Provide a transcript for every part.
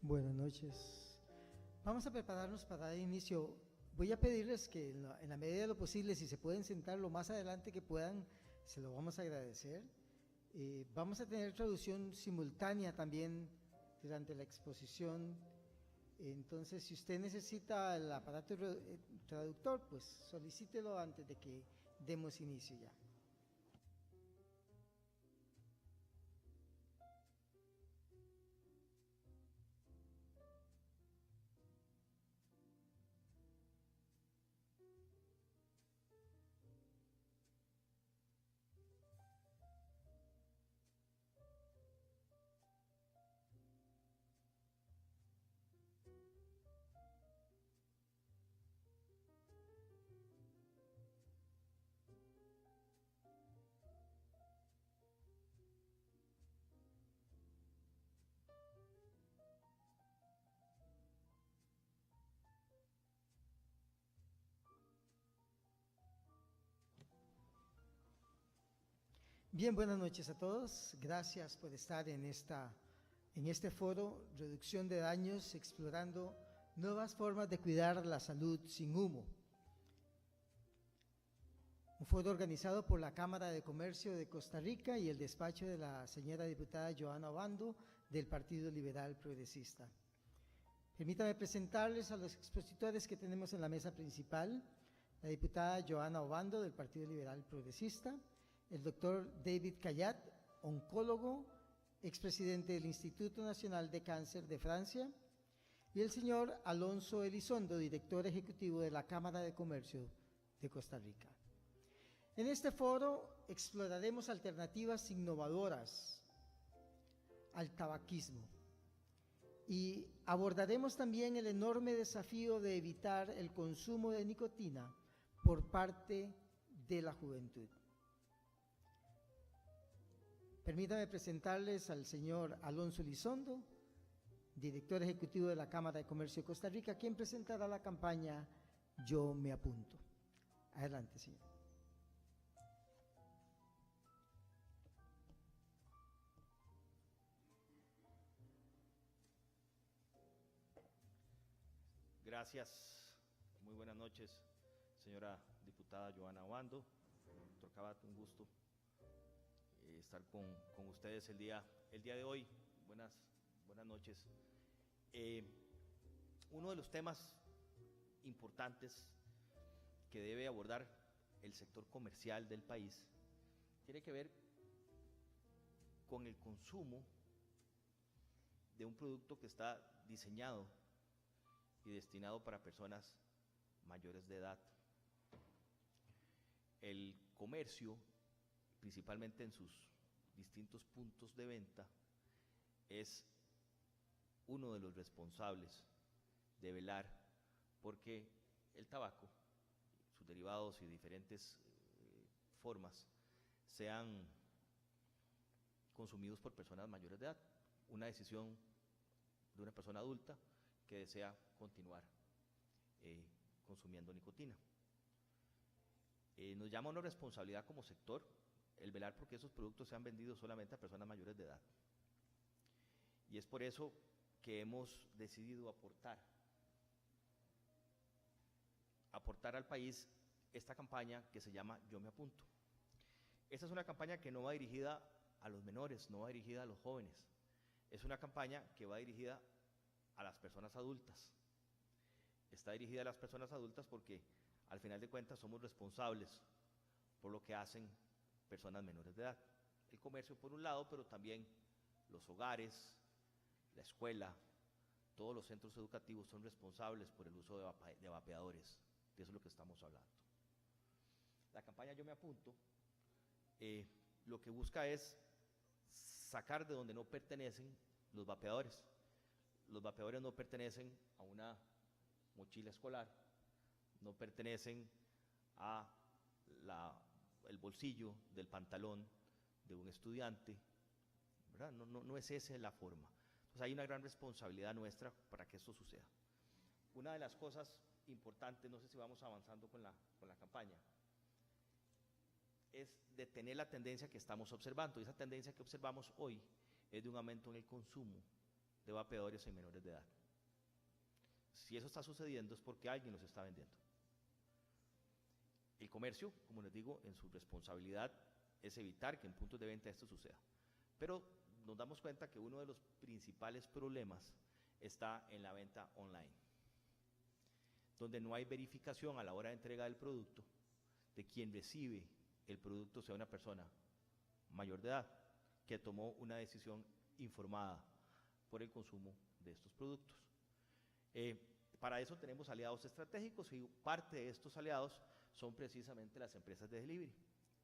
Buenas noches. Vamos a prepararnos para dar inicio. Voy a pedirles que en la medida de lo posible, si se pueden sentar lo más adelante que puedan, se lo vamos a agradecer. Vamos a tener traducción simultánea también durante la exposición. Entonces, si usted necesita el aparato traductor, pues solicítelo antes de que demos inicio ya. Bien, buenas noches a todos. Gracias por estar en este foro, Reducción de Daños, explorando nuevas formas de cuidar la salud sin humo. Un foro organizado por la Cámara de Comercio de Costa Rica y el despacho de la señora diputada Johana Obando del Partido Liberal Progresista. Permítame presentarles a los expositores que tenemos en la mesa principal: la diputada Johana Obando del Partido Liberal Progresista, el doctor David Cayat, oncólogo, expresidente del Instituto Nacional de Cáncer de Francia, y el señor Alonso Elizondo, director ejecutivo de la Cámara de Comercio de Costa Rica. En este foro exploraremos alternativas innovadoras al tabaquismo y abordaremos también el enorme desafío de evitar el consumo de nicotina por parte de la juventud. Permítame presentarles al señor Alonso Elizondo, director ejecutivo de la Cámara de Comercio de Costa Rica, quien presentará la campaña Yo me apunto. Adelante, señor. Gracias. Muy buenas noches, señora diputada Johana Obando. Doctor Cabat, un gusto estar con ustedes el día de hoy. Buenas noches. Uno de los temas importantes que debe abordar el sector comercial del país tiene que ver con el consumo de un producto que está diseñado y destinado para personas mayores de edad. El comercio, principalmente en sus distintos puntos de venta, es uno de los responsables de velar porque el tabaco, sus derivados y diferentes formas sean consumidos por personas mayores de edad. Una decisión de una persona adulta que desea continuar consumiendo nicotina. Nos llama una responsabilidad como sector el velar porque esos productos sean vendidos solamente a personas mayores de edad. Y es por eso que hemos decidido aportar al país esta campaña que se llama Yo me apunto. Esta es una campaña que no va dirigida a los menores, no va dirigida a los jóvenes. Es una campaña que va dirigida a las personas adultas. Está dirigida a las personas adultas porque al final de cuentas somos responsables por lo que hacen personas menores de edad. El comercio por un lado, pero también los hogares, la escuela, todos los centros educativos son responsables por el uso de vapeadores. De eso es lo que estamos hablando. La campaña Yo me apunto lo que busca es sacar de donde no pertenecen los vapeadores. Los vapeadores no pertenecen a una mochila escolar, no pertenecen a el bolsillo del pantalón de un estudiante, ¿verdad? No es esa la forma. Entonces hay una gran responsabilidad nuestra para que esto suceda. Una de las cosas importantes, no sé si vamos avanzando con la campaña, es detener la tendencia que estamos observando. Y esa tendencia que observamos hoy es de un aumento en el consumo de vapeadores en menores de edad. Si eso está sucediendo es porque alguien los está vendiendo. El comercio, como les digo, en su responsabilidad es evitar que en puntos de venta esto suceda. Pero nos damos cuenta que uno de los principales problemas está en la venta online, donde no hay verificación a la hora de entrega del producto de quien recibe el producto sea una persona mayor de edad que tomó una decisión informada por el consumo de estos productos. Para eso tenemos aliados estratégicos y parte de estos aliados son precisamente las empresas de delivery.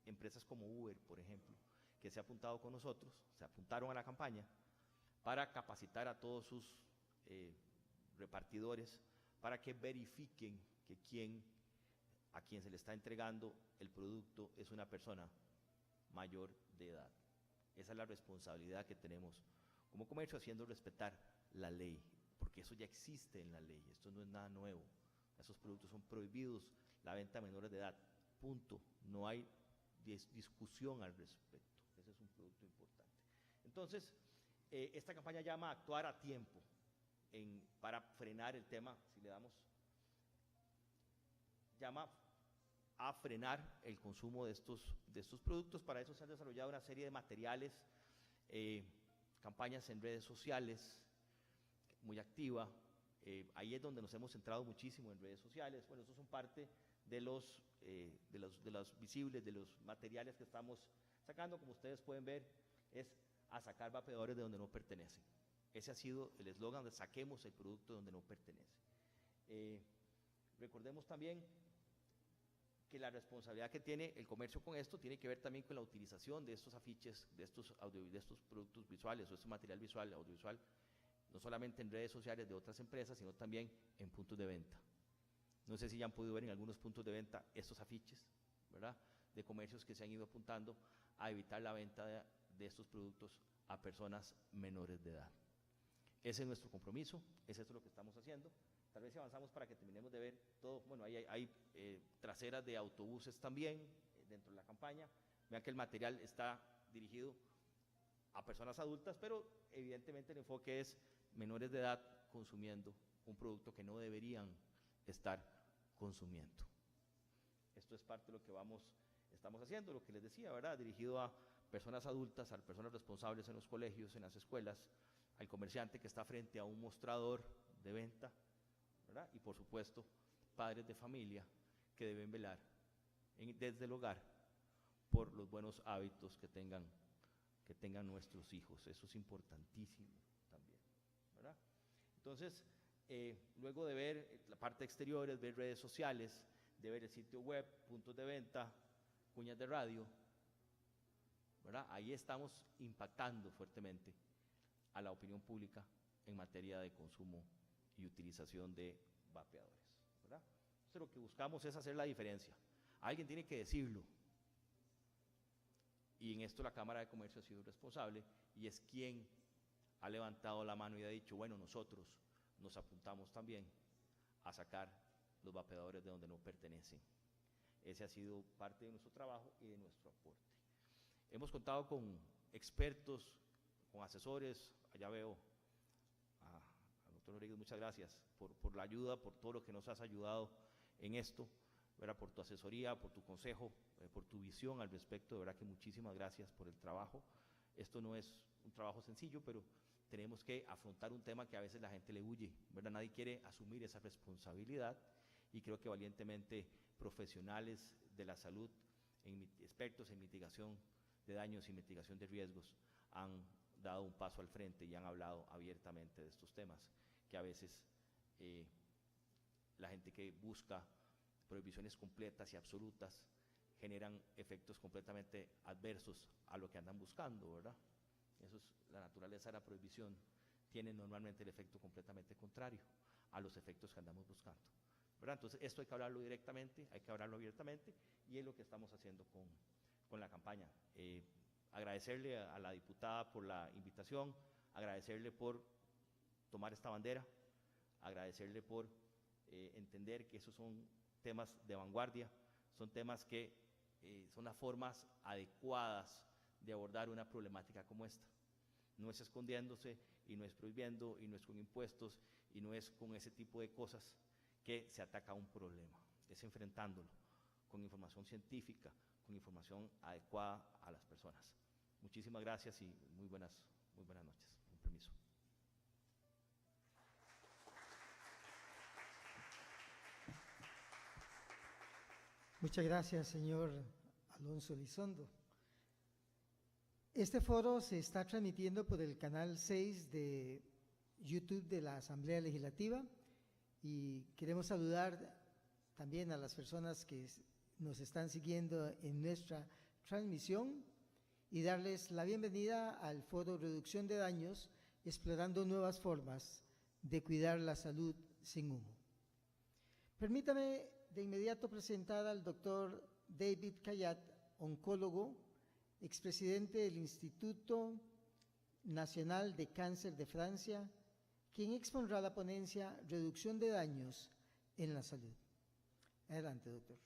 Empresas como Uber, por ejemplo, que se ha apuntado con nosotros, se apuntaron a la campaña para capacitar a todos sus repartidores para que verifiquen que a quien se le está entregando el producto es una persona mayor de edad. Esa es la responsabilidad que tenemos como comercio, haciendo respetar la ley, porque eso ya existe en la ley, esto no es nada nuevo. Esos productos son prohibidos, la venta a menores de edad, punto. No hay discusión al respecto. Ese es un producto importante. Entonces, esta campaña llama a actuar a tiempo para frenar el tema, si le damos, llama a frenar el consumo de estos productos. Para eso se han desarrollado una serie de materiales, campañas en redes sociales, muy activa. Ahí es donde nos hemos centrado muchísimo en redes sociales. Bueno, esos son parte de los visibles, de los materiales que estamos sacando. Como ustedes pueden ver, es a sacar vapeadores de donde no pertenecen. Ese ha sido el eslogan de saquemos el producto donde no pertenece. Recordemos también que la responsabilidad que tiene el comercio con esto tiene que ver también con la utilización de estos afiches, de estos productos visuales o este material visual, audiovisual, no solamente en redes sociales de otras empresas, sino también en puntos de venta. No sé si ya han podido ver en algunos puntos de venta estos afiches, ¿verdad?, de comercios que se han ido apuntando a evitar la venta de estos productos a personas menores de edad. Ese es nuestro compromiso, es esto lo que estamos haciendo. Tal vez si avanzamos para que terminemos de ver todo. Bueno, ahí hay traseras de autobuses también dentro de la campaña. Vean que el material está dirigido a personas adultas, pero evidentemente el enfoque es menores de edad consumiendo un producto que no deberían estar consumiendo. Esto es parte de lo que estamos haciendo, lo que les decía, ¿verdad?, dirigido a personas adultas, a personas responsables en los colegios, en las escuelas, al comerciante que está frente a un mostrador de venta, ¿verdad?, y por supuesto padres de familia que deben velar desde el hogar por los buenos hábitos que tengan nuestros hijos. Eso es importantísimo también, ¿verdad? Entonces, luego de ver la parte exterior, ver redes sociales, de ver el sitio web, puntos de venta, cuñas de radio, ¿verdad?, ahí estamos impactando fuertemente a la opinión pública en materia de consumo y utilización de vapeadores, ¿verdad? Entonces lo que buscamos es hacer la diferencia. Alguien tiene que decirlo, y en esto la Cámara de Comercio ha sido responsable, y es quien ha levantado la mano y ha dicho, bueno, nosotros nos apuntamos también a sacar los vapeadores de donde no pertenecen. Ese ha sido parte de nuestro trabajo y de nuestro aporte. Hemos contado con expertos, con asesores. Allá veo al doctor Rodríguez, muchas gracias por la ayuda, por todo lo que nos has ayudado en esto, ¿verdad?, por tu asesoría, por tu consejo, por tu visión al respecto. De verdad que muchísimas gracias por el trabajo. Esto no es un trabajo sencillo, pero tenemos que afrontar un tema que a veces la gente le huye, ¿verdad? Nadie quiere asumir esa responsabilidad, y creo que valientemente profesionales de la salud, expertos en mitigación de daños y mitigación de riesgos, han dado un paso al frente y han hablado abiertamente de estos temas, que a veces la gente que busca prohibiciones completas y absolutas generan efectos completamente adversos a lo que andan buscando, ¿verdad? Eso es la naturaleza de la prohibición, tiene normalmente el efecto completamente contrario a los efectos que andamos buscando, ¿verdad? Entonces esto hay que hablarlo directamente, hay que hablarlo abiertamente, y es lo que estamos haciendo con la campaña. Agradecerle a la diputada por la invitación, agradecerle por tomar esta bandera, agradecerle por entender que esos son temas de vanguardia, son temas que son las formas adecuadas de abordar una problemática como esta. No es escondiéndose y no es prohibiendo y no es con impuestos y no es con ese tipo de cosas que se ataca un problema, es enfrentándolo con información científica, con información adecuada a las personas. Muchísimas gracias y muy buenas noches. Con permiso. Muchas gracias, señor Alonso Elizondo. Este foro se está transmitiendo por el canal 6 de YouTube de la Asamblea Legislativa y queremos saludar también a las personas que nos están siguiendo en nuestra transmisión y darles la bienvenida al Foro Reducción de Daños, explorando nuevas formas de cuidar la salud sin humo. Permítame de inmediato presentar al doctor David Kayat, oncólogo, expresidente del Instituto Nacional de Cáncer de Francia, quien expondrá la ponencia Reducción de Daños en la Salud. Adelante, doctor.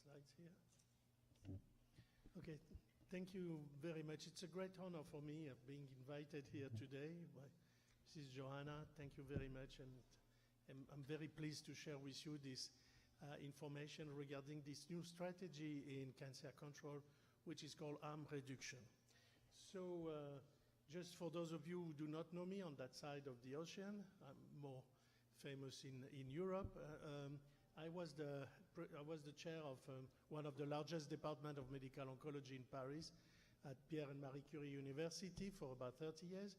Slides here. Okay, thank you very much. It's a great honor for me of being invited here today by Mrs. Johana. Thank you very much, and I'm very pleased to share with you this information regarding this new strategy in cancer control, which is called Reducción. So, just for those of you who do not know me on that side of the ocean, I'm more famous in Europe. I was the chair of one of the largest departments of medical oncology in Paris at Pierre and Marie Curie University for about 30 years.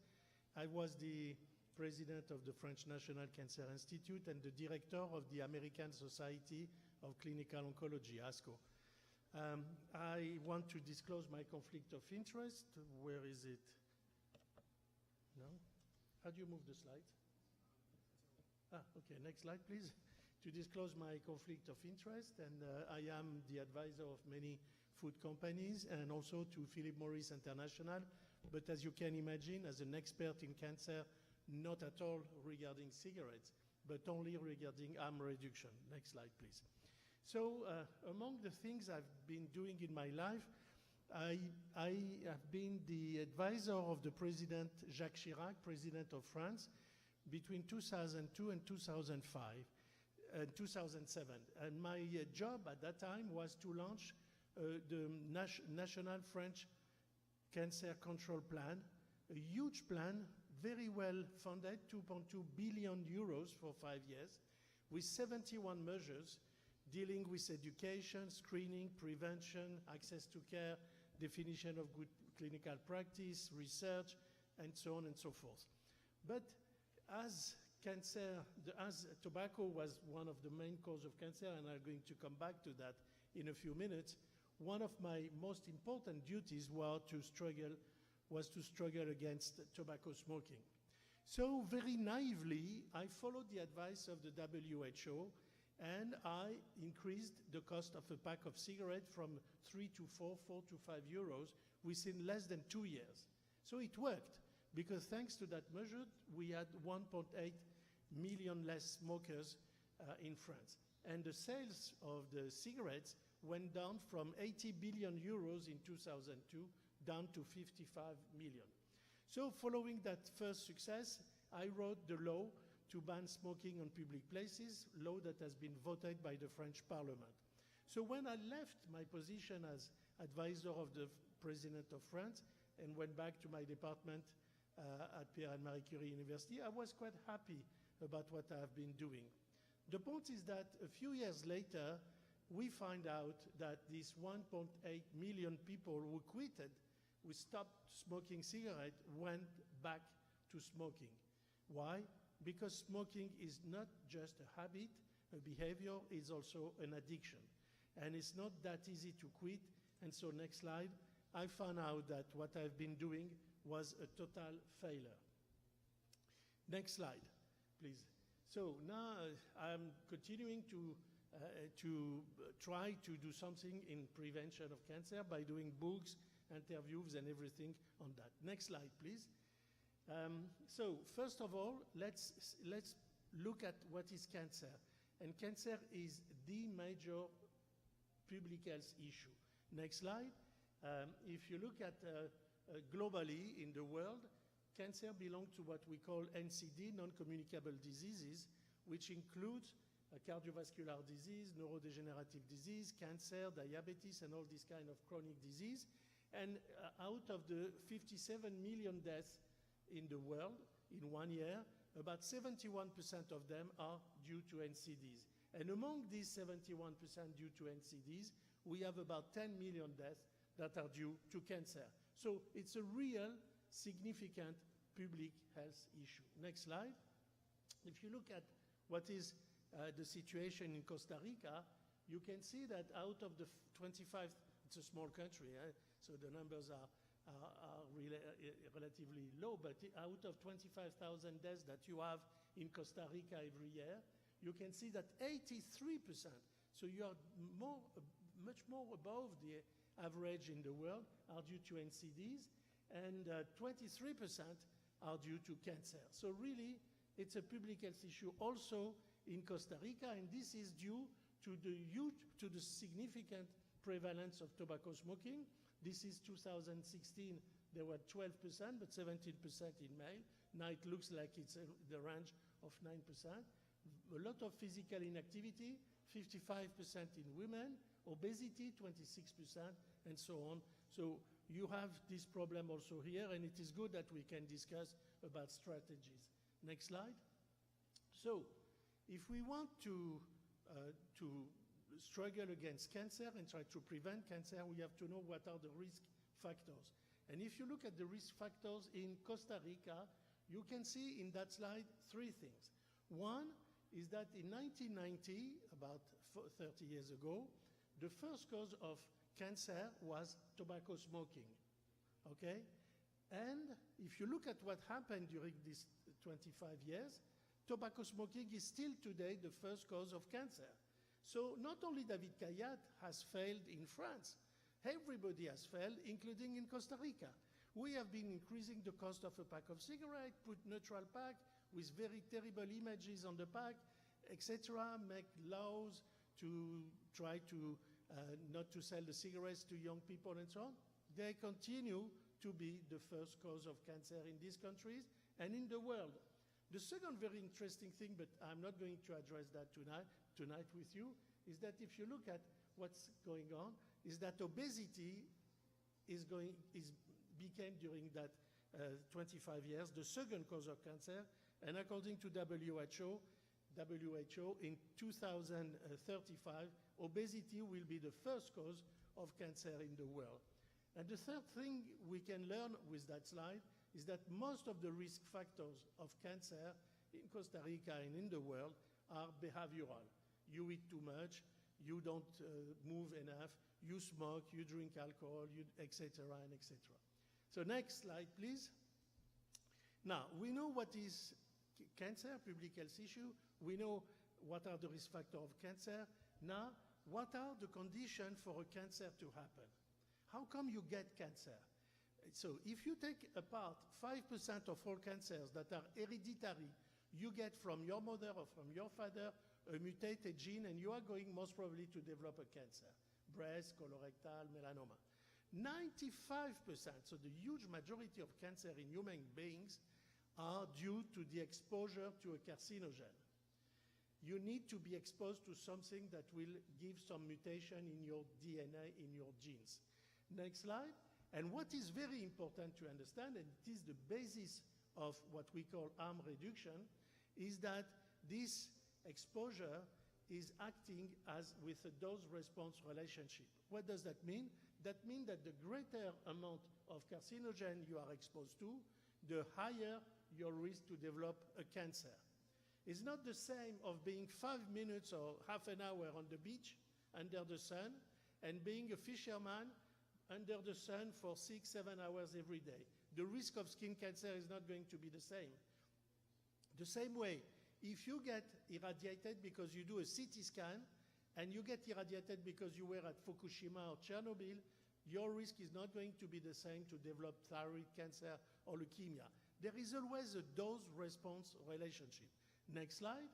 I was the president of the French National Cancer Institute and the director of the American Society of Clinical Oncology, ASCO. I want to disclose my conflict of interest. Where is it? No? How do you move the slide? Okay, next slide, please. To disclose my conflict of interest, and I am the advisor of many food companies and also to Philip Morris International, but as you can imagine, as an expert in cancer, not at all regarding cigarettes, but only regarding harm reduction. Next slide, please. So among the things I've been doing in my life, I have been the advisor of the President Jacques Chirac, President of France, between 2002 and 2005. 2007, and my job at that time was to launch the National French Cancer Control Plan, a huge plan, very well funded, 2.2 billion euros for 5 years, with 71 measures dealing with education, screening, prevention, access to care, definition of good clinical practice, research, and so on and so forth. But as tobacco was one of the main causes of cancer, and I'm going to come back to that in a few minutes, one of my most important duties was to struggle against tobacco smoking. So very naively, I followed the advice of the WHO, and I increased the cost of a pack of cigarettes from 3 to 4 to 5 euros within less than 2 years. So it worked, because thanks to that measure, we had 1.8 million less smokers in France. And the sales of the cigarettes went down from 80 billion euros in 2002 down to 55 million. So following that first success, I wrote the law to ban smoking on public places, law that has been voted by the French Parliament. So when I left my position as advisor of the President of France and went back to my department at Pierre and Marie Curie University, I was quite happy about what I have been doing. The point is that a few years later, we find out that these 1.8 million people who quitted, who stopped smoking cigarettes, went back to smoking. Why? Because smoking is not just a habit, a behavior, it's also an addiction. And it's not that easy to quit. And so next slide, I found out that what I've been doing was a total failure. Next slide, please. So now I'm continuing to try to do something in prevention of cancer by doing books interviews and everything on that. Next slide, please. So first of all, let's look at what is cancer. And cancer is the major public health issue. Next slide. If you look at globally in the world, cancer belongs to what we call NCD, non-communicable diseases, which includes cardiovascular disease, neurodegenerative disease, cancer, diabetes, and all this kind of chronic disease. And out of the 57 million deaths in the world in 1 year, about 71% of them are due to NCDs. And among these 71% due to NCDs, we have about 10 million deaths that are due to cancer. So it's a real significant public health issue. Next slide. If you look at what is the situation in Costa Rica, you can see that out of the 25, it's a small country, so the numbers are relatively low, but out of 25,000 deaths that you have in Costa Rica every year, you can see that 83%, so you are much more above the average in the world, are due to NCDs, and 23% are due to cancer. So really, it's a public health issue also in Costa Rica, and this is due to the significant prevalence of tobacco smoking. This is 2016, there were 12%, but 17% in male. Now it looks like it's the range of 9%. A lot of physical inactivity, 55% in women, obesity, 26%, and so on. So you have this problem also here, and it is good that we can discuss about strategies. Next slide. So if we want to struggle against cancer and try to prevent cancer, we have to know what are the risk factors. And if you look at the risk factors in Costa Rica, you can see in that slide 3 things. One is that in 1990, about 30 years ago, the first cause of cancer was tobacco smoking, okay? And if you look at what happened during these 25 years, tobacco smoking is still today the first cause of cancer. So not only David Kayat has failed in France, everybody has failed, including in Costa Rica. We have been increasing the cost of a pack of cigarettes, put neutral pack with very terrible images on the pack, etc., make laws to try to not to sell the cigarettes to young people and so on. They continue to be the first cause of cancer in these countries and in the world. The second very interesting thing, but I'm not going to address that tonight with you, is that if you look at what's going on, is that obesity became during that 25 years the second cause of cancer, and according to WHO, in 2035, obesity will be the first cause of cancer in the world. And the third thing we can learn with that slide is that most of the risk factors of cancer in Costa Rica and in the world are behavioral. You eat too much, you don't move enough, you smoke, you drink alcohol, etc., and etc. So next slide, please. Now, we know what is cancer, public health issue. We know what are the risk factors of cancer. Now, what are the conditions for a cancer to happen? How come you get cancer? So if you take apart 5% of all cancers that are hereditary, you get from your mother or from your father a mutated gene, and you are going most probably to develop a cancer. Breast, colorectal, melanoma. 95%, so the huge majority of cancer in human beings are due to the exposure to a carcinogen. You need to be exposed to something that will give some mutation in your DNA, in your genes. Next slide. And what is very important to understand, and it is the basis of what we call harm reduction, is that this exposure is acting as with a dose-response relationship. What does that mean? That means that the greater amount of carcinogen you are exposed to, the higher your risk to develop a cancer. It's not the same of being 5 minutes or half an hour on the beach under the sun and being a fisherman under the sun for 6-7 hours every day. The risk of skin cancer is not going to be the same. The same way, if you get irradiated because you do a CT scan and you get irradiated because you were at Fukushima or Chernobyl, your risk is not going to be the same to develop thyroid cancer or leukemia. There is always a dose-response relationship. Next slide.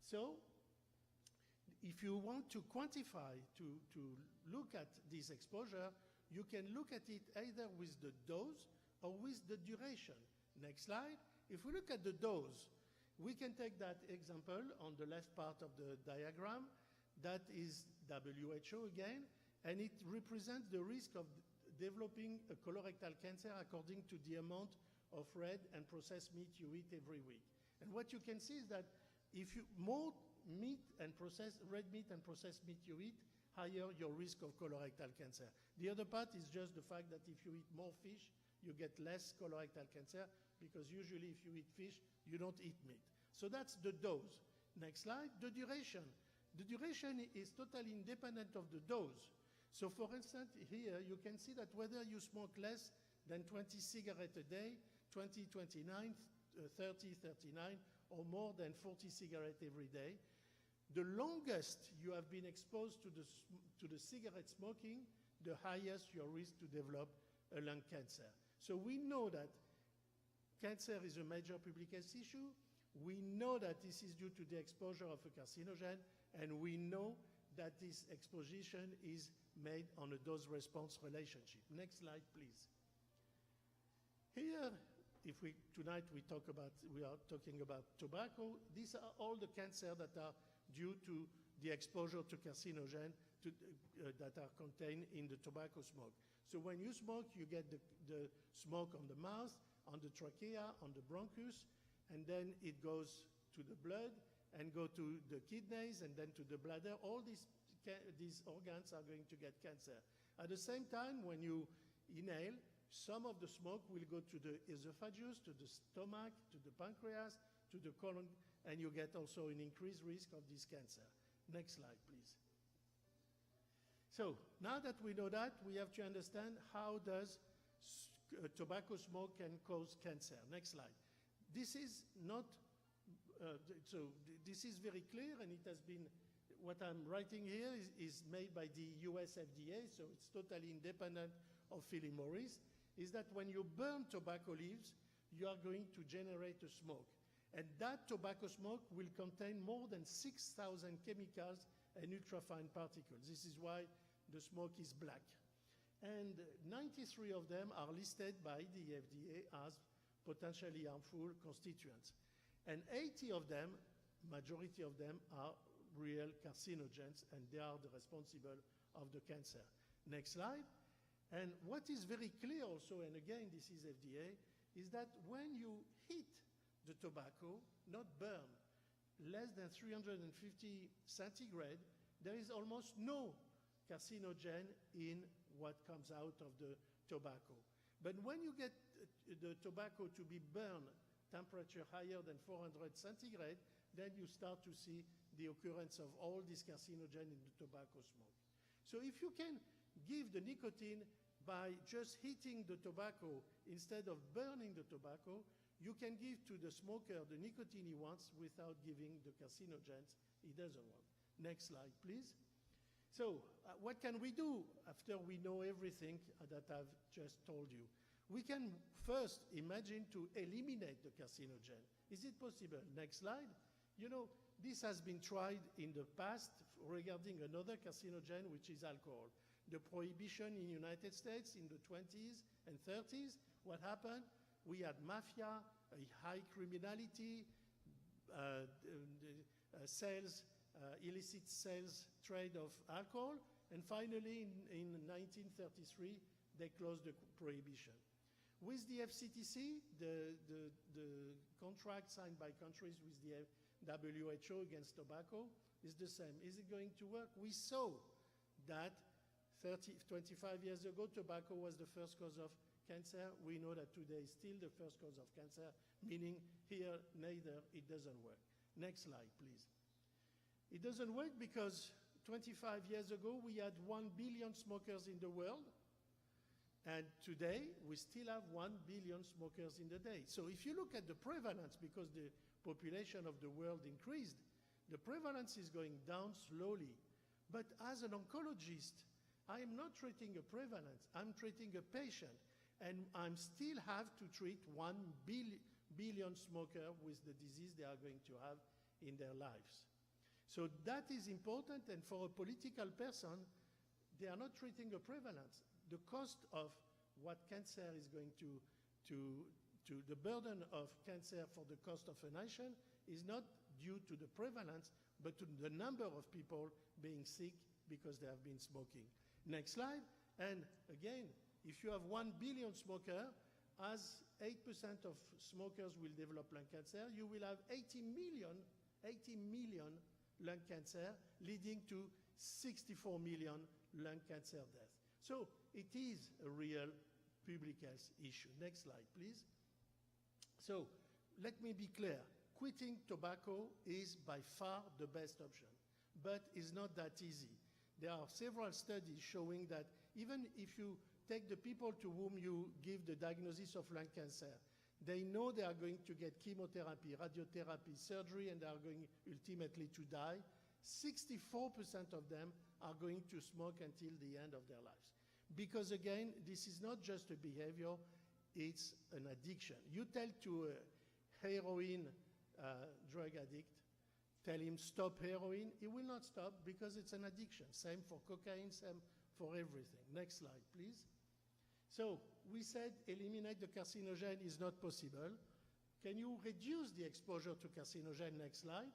So, if you want to quantify, to look at this exposure, you can look at it either with the dose or with the duration. Next slide. If we look at the dose, we can take that example on the left part of the diagram. That is WHO again, and it represents the risk of developing a colorectal cancer according to the amount of red and processed meat you eat every week. And what you can see is that if you more red meat and processed meat you eat, higher your risk of colorectal cancer. The other part is just the fact that if you eat more fish, you get less colorectal cancer, because usually if you eat fish, you don't eat meat. So that's the dose. Next slide, the duration. The duration is totally independent of the dose. So for instance, here you can see that whether you smoke less than 20 cigarettes a day, 20, 29, 30, 39, or more than 40 cigarettes every day, the longest you have been exposed to the cigarette smoking, the highest your risk to develop a lung cancer. So we know that cancer is a major public health issue. We know that this is due to the exposure of a carcinogen, and we know that this exposition is made on a dose-response relationship. Next slide, please. Here, tonight we are talking about tobacco. These are all the cancer that are due to the exposure to carcinogen that are contained in the tobacco smoke. So when you smoke, you get the smoke on the mouth, on the trachea, on the bronchus, and then it goes to the blood and go to the kidneys and then to the bladder. All these organs are going to get cancer. At the same time, when you inhale, some of the smoke will go to the esophagus, to the stomach, to the pancreas, to the colon, and you get also an increased risk of this cancer. Next slide, please. So now that we know that, we have to understand how does tobacco smoke can cause cancer. Next slide. This is not, this is very clear, and it has been, what I'm writing here is made by the US FDA, so it's totally independent of Philip Morris, is that when you burn tobacco leaves, you are going to generate a smoke. And that tobacco smoke will contain more than 6,000 chemicals and ultrafine particles. This is why the smoke is black. And 93 of them are listed by the FDA as potentially harmful constituents. And 80 of them, majority of them, are real carcinogens, and they are the responsible of the cancer. Next slide. And what is very clear also, and again this is FDA, is that when you heat the tobacco, not burn, less than 350 centigrade, there is almost no carcinogen in what comes out of the tobacco. But when you get the tobacco to be burned temperature higher than 400 centigrade, then you start to see the occurrence of all this carcinogen in the tobacco smoke. So if you can give the nicotine by just heating the tobacco instead of burning the tobacco, you can give to the smoker the nicotine he wants without giving the carcinogens he doesn't want. Next slide, please. So what can we do after we know everything that I've just told you? We can first imagine to eliminate the carcinogen. Is it possible? Next slide. You know, this has been tried in the past regarding another carcinogen, which is alcohol. The prohibition in the United States in the 20s and 30s, what happened? We had mafia, a high criminality, illicit sales trade of alcohol, and finally in 1933, they closed the prohibition. With the FCTC, the contract signed by countries with the WHO against tobacco is the same. Is it going to work? We saw that 25 years ago, tobacco was the first cause of cancer. We know that today is still the first cause of cancer, meaning here neither, it doesn't work. Next slide, please. It doesn't work because 25 years ago, we had 1 billion smokers in the world. And today, we still have 1 billion smokers in the day. So if you look at the prevalence, because the population of the world increased, the prevalence is going down slowly. But as an oncologist, I am not treating a prevalence, I'm treating a patient. And I still have to treat 1 billion smokers with the disease they are going to have in their lives. So that is important, and for a political person, they are not treating a prevalence. The cost of what cancer is going to the burden of cancer for the cost of a nation is not due to the prevalence, but to the number of people being sick because they have been smoking. Next slide. And again, if you have 1 billion smokers, as 8% of smokers will develop lung cancer, you will have 80 million lung cancer, leading to 64 million lung cancer deaths. So it is a real public health issue. Next slide, please. So let me be clear. Quitting tobacco is by far the best option, but it's not that easy. There are several studies showing that even if you take the people to whom you give the diagnosis of lung cancer, they know they are going to get chemotherapy, radiotherapy, surgery, and they are going ultimately to die. 64% of them are going to smoke until the end of their lives. Because again, this is not just a behavior, it's an addiction. You tell to a heroin drug addict, tell him stop heroin, he will not stop because it's an addiction. Same for cocaine, same for everything. Next slide, please. So we said eliminate the carcinogen is not possible. Can you reduce the exposure to carcinogen? Next slide.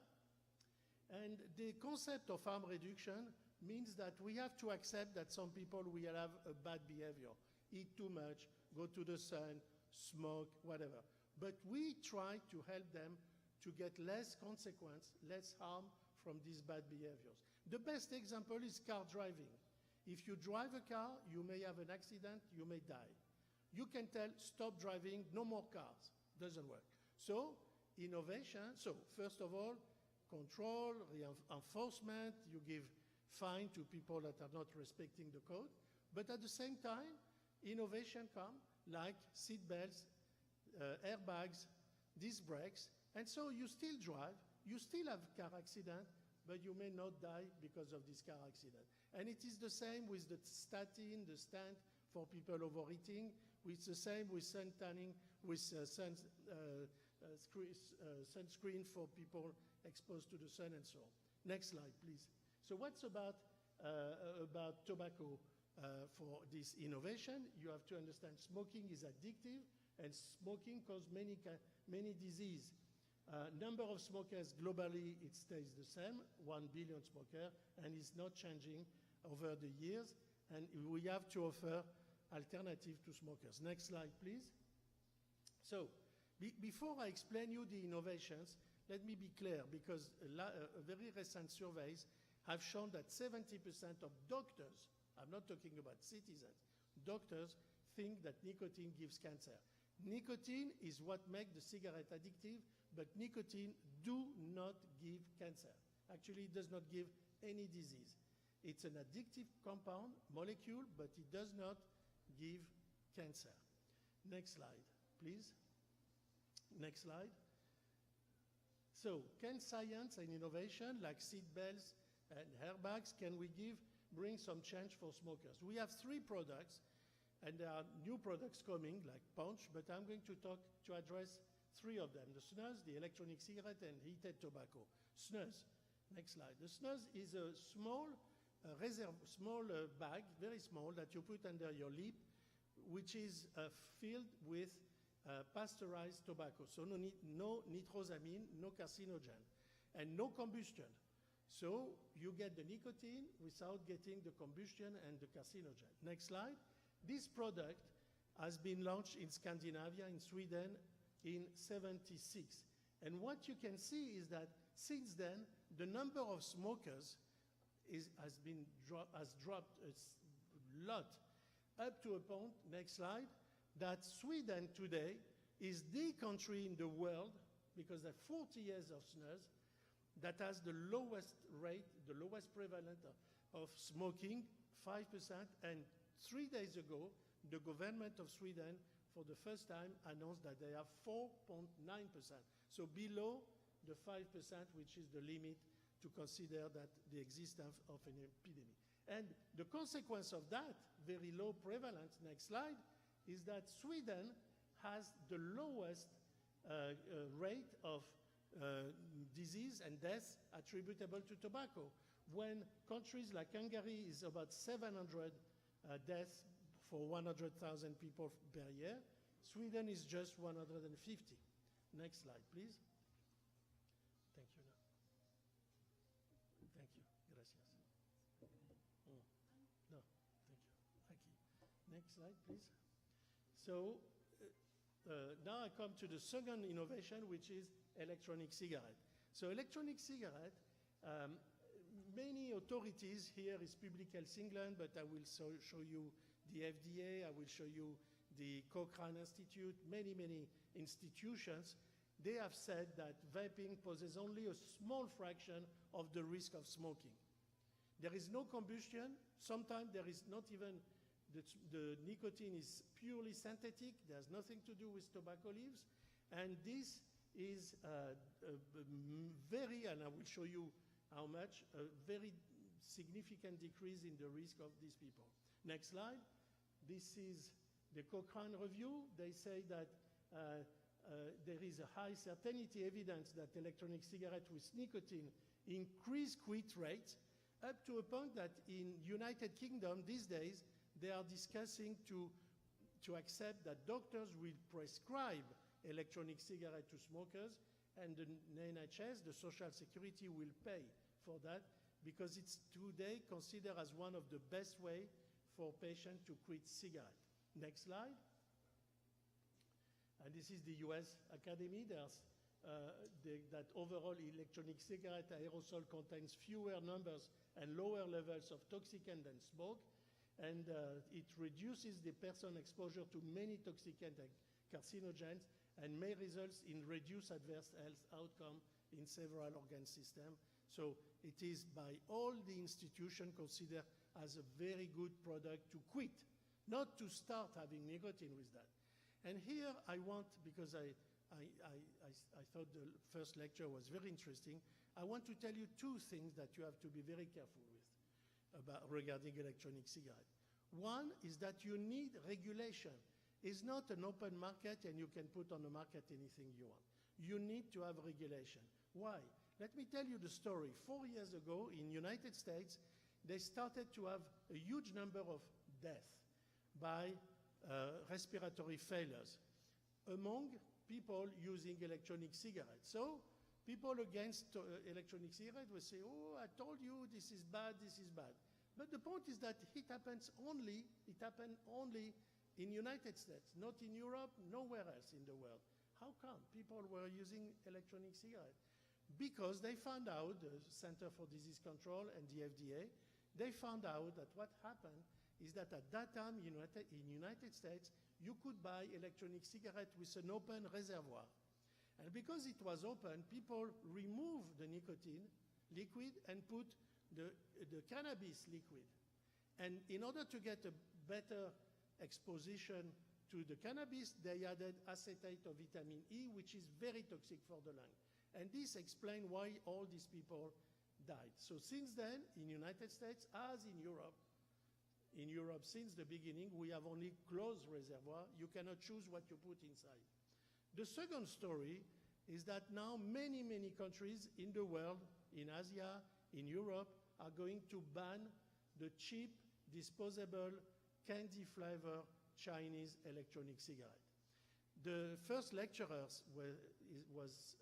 And the concept of harm reduction means that we have to accept that some people will have a bad behavior, eat too much, go to the sun, smoke, whatever. But we try to help them to get less consequence, less harm from these bad behaviors. The best example is car driving. If you drive a car, you may have an accident, you may die. You can tell, stop driving, no more cars. Doesn't work. So, innovation, so first of all, control, enforcement, you give fine to people that are not respecting the code. But at the same time, innovation come, like seat belts, airbags, disc brakes, and so you still drive, you still have car accident, but you may not die because of this car accident. And it is the same with the statin, the stent for people overeating. It's the same with sun tanning, with sunscreen for people exposed to the sun and so on. Next slide, please. So what's about tobacco for this innovation? You have to understand smoking is addictive, and smoking causes many diseases. Number of smokers globally, it stays the same, 1 billion smokers, and it's not changing over the years, and we have to offer alternative to smokers. Next slide, please. So, before I explain you the innovations, let me be clear, because a very recent surveys have shown that 70% of doctors, I'm not talking about citizens, doctors think that nicotine gives cancer. Nicotine is what makes the cigarette addictive, but nicotine do not give cancer. Actually, it does not give any disease. It's an addictive compound, molecule, but it does not give cancer. Next slide, please. Next slide. So, can science and innovation, like seat belts and airbags, can we bring some change for smokers? We have 3 products, and there are new products coming, like punch, but I'm going to address 3 of them: the snus, the electronic cigarette, and heated tobacco. Snus. Next slide. The snus is a small bag, very small, that you put under your lip, which is filled with pasteurized tobacco. So no nitrosamine, no carcinogen, and no combustion. So you get the nicotine without getting the combustion and the carcinogen. Next slide. This product has been launched in Scandinavia, in Sweden, in 1976. And what you can see is that since then, the number of smokers has dropped a lot, up to a point, next slide, that Sweden today is the country in the world, because there are 40 years of snus, that has the lowest rate, the lowest prevalence of smoking, 5%, and 3 days ago, the government of Sweden, for the first time, announced that they have 4.9%, so below the 5%, which is the limit to consider that the existence of an epidemic. And the consequence of that, very low prevalence, next slide, is that Sweden has the lowest rate of disease and deaths attributable to tobacco, when countries like Hungary is about 700 deaths for 100,000 people per year. Sweden is just 150. Next slide, please. Thank you. Thank you. Gracias. No, thank you. Okay. Next slide, please. So now I come to the second innovation, which is electronic cigarette. So electronic cigarette, many authorities, here is Public Health England, but I will show you the FDA, I will show you the Cochrane Institute, many institutions, they have said that vaping poses only a small fraction of the risk of smoking. There is no combustion. Sometimes there is not even, the nicotine is purely synthetic. There's nothing to do with tobacco leaves. And this is very, and I will show you how much, a very significant decrease in the risk of these people. Next slide. This is the Cochrane review. They say that there is a high certainty evidence that electronic cigarettes with nicotine increase quit rates, up to a point that in United Kingdom these days, they are discussing to accept that doctors will prescribe electronic cigarettes to smokers, and the NHS, the Social Security, will pay for that, because it's today considered as one of the best way for patients to quit cigarette. Next slide. And this is the US Academy. There's that overall electronic cigarette aerosol contains fewer numbers and lower levels of toxicant than smoke, and it reduces the person exposure to many toxicant and carcinogens, and may result in reduced adverse health outcome in several organ systems. So it is by all the institutions considered as a very good product to quit, not to start having nicotine with that. And here I want, because I thought the first lecture was very interesting, I want to tell you two things that you have to be very careful with regarding electronic cigarette. One is that you need regulation. It's not an open market and you can put on the market anything you want. You need to have regulation. Why? Let me tell you the story. 4 years ago in United States, they started to have a huge number of deaths by respiratory failures among people using electronic cigarettes. So people against electronic cigarettes will say, oh, I told you this is bad, this is bad. But the point is that it happened only in United States, not in Europe, nowhere else in the world. How come people were using electronic cigarettes? Because they found out, the Center for Disease Control and the FDA, they found out that what happened is that at that time in United States, you could buy electronic cigarette with an open reservoir. And because it was open, people removed the nicotine liquid and put the cannabis liquid. And in order to get a better exposition to the cannabis, they added acetate of vitamin E, which is very toxic for the lung. And this explains why all these people died. So since then, in United States, as in Europe, since the beginning, we have only closed reservoir. You cannot choose what you put inside. The second story is that now many countries in the world, in Asia, in Europe, are going to ban the cheap, disposable, candy-flavor Chinese electronic cigarette. The first lecturers was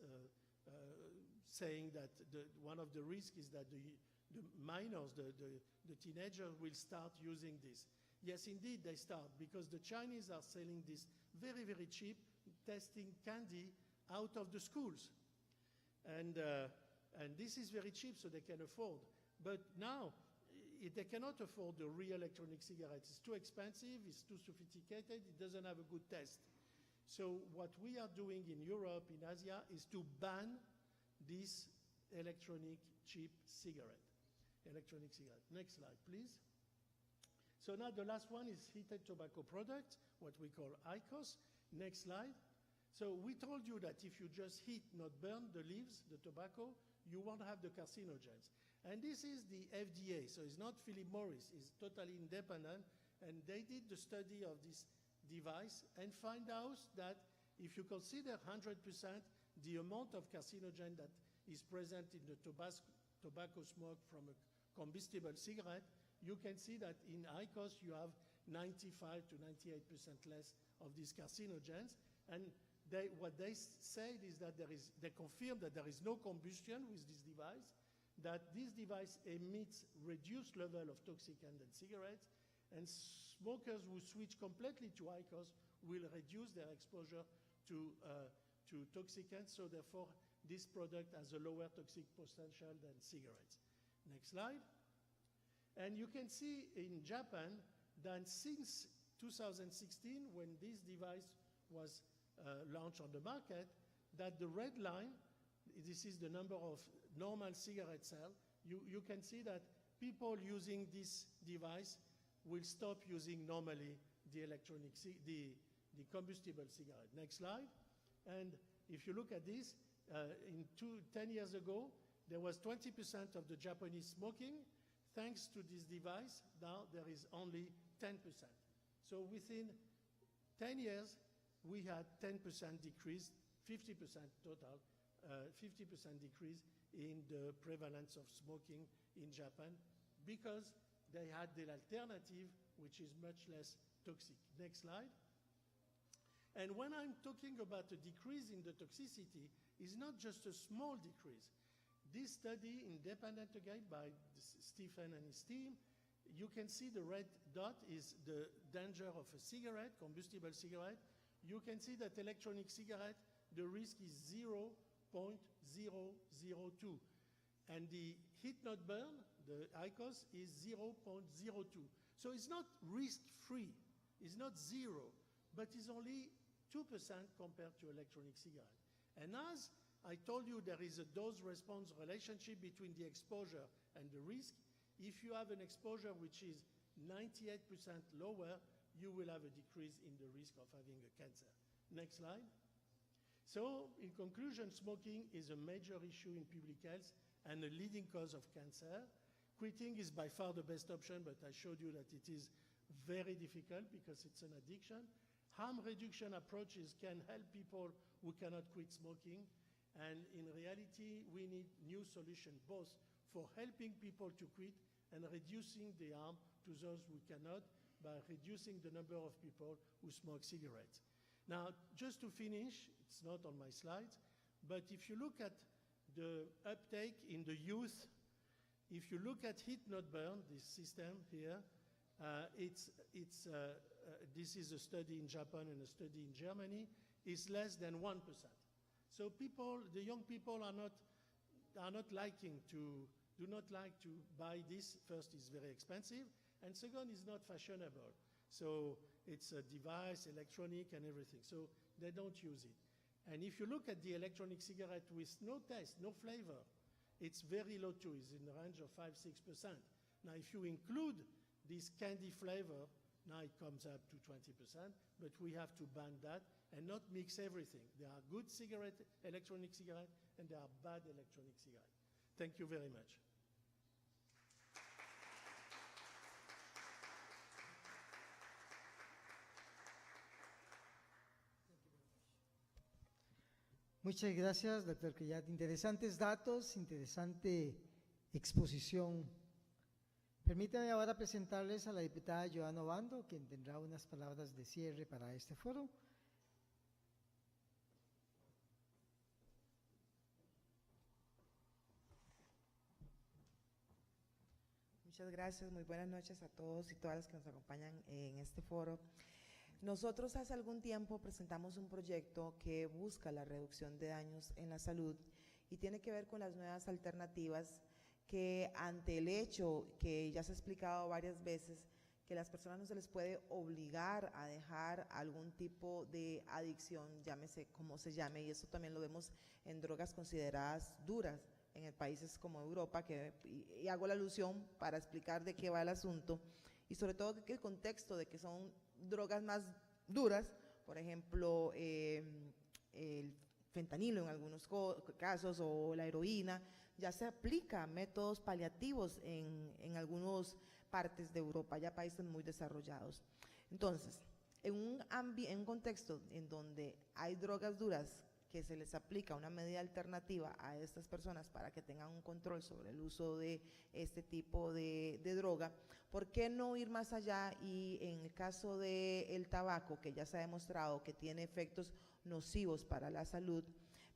saying that one of the risks is that the minors, the teenagers will start using this. Yes, indeed, they start, because the Chinese are selling this very cheap, testing candy out of the schools. And this is very cheap, so they can afford. But now, they cannot afford the real electronic cigarettes. It's too expensive, it's too sophisticated, it doesn't have a good test. So what we are doing in Europe, in Asia, is to ban this electronic cheap cigarette. Electronic cigarette. Next slide, please. So now the last one is heated tobacco products, what we call IQOS. Next slide. So we told you that if you just heat, not burn the leaves, the tobacco, you won't have the carcinogens. And this is the FDA, so it's not Philip Morris, it's totally independent, and they did the study of this device and find out that if you consider 100% the amount of carcinogen that is present in the tobacco smoke from a combustible cigarette, you can see that in IQOS you have 95 to 98% less of these carcinogens. And what they said is that they confirm that there is no combustion with this device, that this device emits reduced level of toxicant than cigarettes, and smokers who switch completely to IQOS will reduce their exposure to toxicants, so therefore this product has a lower toxic potential than cigarettes. Next slide. And you can see in Japan that since 2016, when this device was launched on the market, that the red line, this is the number of normal cigarette sales, you can see that people using this device will stop using normally the combustible cigarette. Next slide. And if you look at this, 10 years ago, there was 20% of the Japanese smoking. Thanks to this device, now there is only 10%. So within 10 years, we had 10% decrease, 50% total, 50% decrease in the prevalence of smoking in Japan because they had the alternative, which is much less toxic. Next slide. And when I'm talking about a decrease in the toxicity, it's not just a small decrease. This study, independent again by Stephen and his team, you can see the red dot is the danger of a cigarette, combustible cigarette. You can see that electronic cigarette, the risk is 0.002. And the heat not burn, the IQOS, is 0.02. So it's not risk-free, it's not zero, but it's only 2% compared to electronic cigarette. And as I told you, there is a dose-response relationship between the exposure and the risk. If you have an exposure which is 98% lower, you will have a decrease in the risk of having a cancer. Next slide. So, in conclusion, smoking is a major issue in public health and a leading cause of cancer. Quitting is by far the best option, but I showed you that it is very difficult because it's an addiction. Harm reduction approaches can help people who cannot quit smoking. And in reality, we need new solutions, both for helping people to quit and reducing the harm to those who cannot by reducing the number of people who smoke cigarettes. Now, just to finish, it's not on my slides, but if you look at the uptake in the youth, if you look at heat not burn, this system here, this is a study in Japan and a study in Germany, is less than 1%. So the young people do not like to buy this. First, it's very expensive, and second, it's not fashionable. So it's a device, electronic, and everything. So they don't use it. And if you look at the electronic cigarette with no taste, no flavor, it's very low too. It's in the range of 5-6%. Now, if you include this candy flavor, now it comes up to 20%, but we have to ban that and not mix everything. There are good electronic cigarettes, and there are bad electronic cigarettes. Thank you very much. Muchas gracias, doctor Quillat. Interesantes datos, interesante exposición. Permítanme ahora presentarles a la diputada Johana Obando, quien tendrá unas palabras de cierre para este foro. Muchas gracias, muy buenas noches a todos y todas las que nos acompañan en este foro. Nosotros hace algún tiempo presentamos un proyecto que busca la reducción de daños en la salud y tiene que ver con las nuevas alternativas que ante el hecho que ya se ha explicado varias veces que las personas no se les puede obligar a dejar algún tipo de adicción, llámese como se llame, y eso también lo vemos en drogas consideradas duras en países como Europa, y hago la alusión para explicar de qué va el asunto, y sobre todo que el contexto de que son drogas más duras, por ejemplo, el fentanilo en algunos casos o la heroína, ya se aplica métodos paliativos en algunas partes de Europa, ya países muy desarrollados. Entonces, en un contexto en donde hay drogas duras que se les aplica una medida alternativa a estas personas para que tengan un control sobre el uso de este tipo de droga, ¿por qué no ir más allá y en el caso del tabaco, que ya se ha demostrado que tiene efectos nocivos para la salud,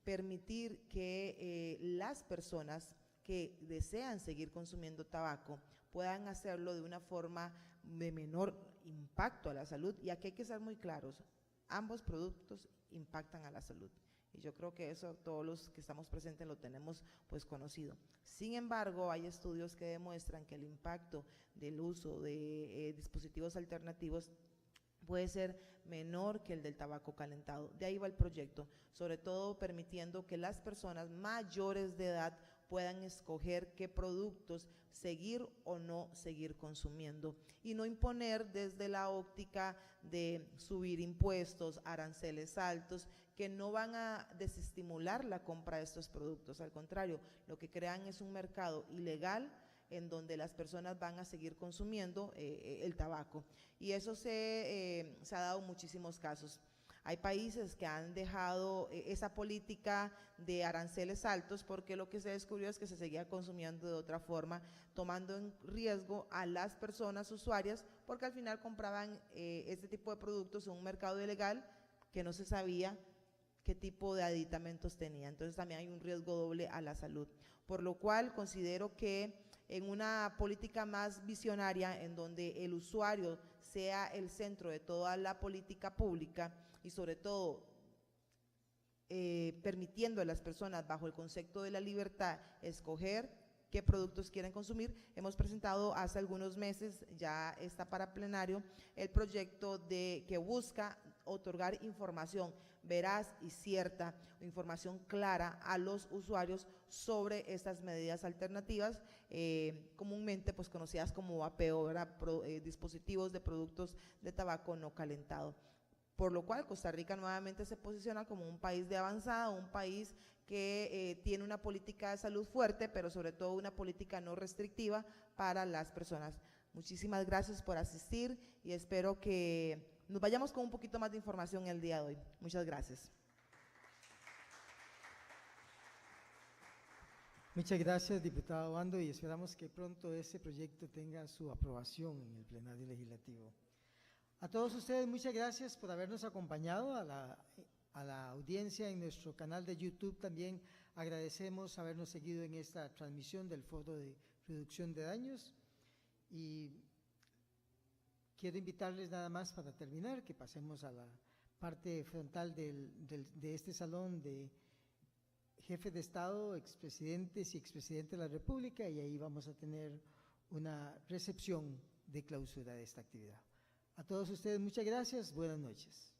permitir que las personas que desean seguir consumiendo tabaco puedan hacerlo de una forma de menor impacto a la salud? Y aquí hay que ser muy claros, ambos productos impactan a la salud. Y yo creo que eso todos los que estamos presentes lo tenemos pues conocido. Sin embargo, hay estudios que demuestran que el impacto del uso de dispositivos alternativos puede ser menor que el del tabaco calentado. De ahí va el proyecto, sobre todo permitiendo que las personas mayores de edad puedan escoger qué productos seguir o no seguir consumiendo y no imponer desde la óptica de subir impuestos, aranceles altos, que no van a desestimular la compra de estos productos. Al contrario, lo que crean es un mercado ilegal en donde las personas van a seguir consumiendo el tabaco. Y eso se ha dado en muchísimos casos. Hay países que han dejado esa política de aranceles altos porque lo que se descubrió es que se seguía consumiendo de otra forma, tomando en riesgo a las personas usuarias porque al final compraban este tipo de productos en un mercado ilegal que no se sabía qué tipo de aditamentos tenía. Entonces también hay un riesgo doble a la salud. Por lo cual considero que en una política más visionaria, en donde el usuario sea el centro de toda la política pública y sobre todo permitiendo a las personas bajo el concepto de la libertad escoger qué productos quieren consumir, hemos presentado hace algunos meses, ya está para plenario, el proyecto que busca otorgar información veraz y cierta, información clara a los usuarios sobre estas medidas alternativas, comúnmente pues conocidas como vapeo, ¿verdad? Dispositivos de productos de tabaco no calentado. Por lo cual Costa Rica nuevamente se posiciona como un país de avanzada, un país que tiene una política de salud fuerte, pero sobre todo una política no restrictiva para las personas. Muchísimas gracias por asistir y espero que nos vayamos con un poquito más de información el día de hoy. Muchas gracias. Muchas gracias, diputada Obando, y esperamos que pronto ese proyecto tenga su aprobación en el plenario legislativo. A todos ustedes, muchas gracias por habernos acompañado, a la audiencia en nuestro canal de YouTube. También agradecemos habernos seguido en esta transmisión del Foro de Reducción de Daños. Y quiero invitarles nada más para terminar, que pasemos a la parte frontal de este salón de jefes de Estado, expresidentes y expresidentes de la República, y ahí vamos a tener una recepción de clausura de esta actividad. A todos ustedes, muchas gracias, buenas noches.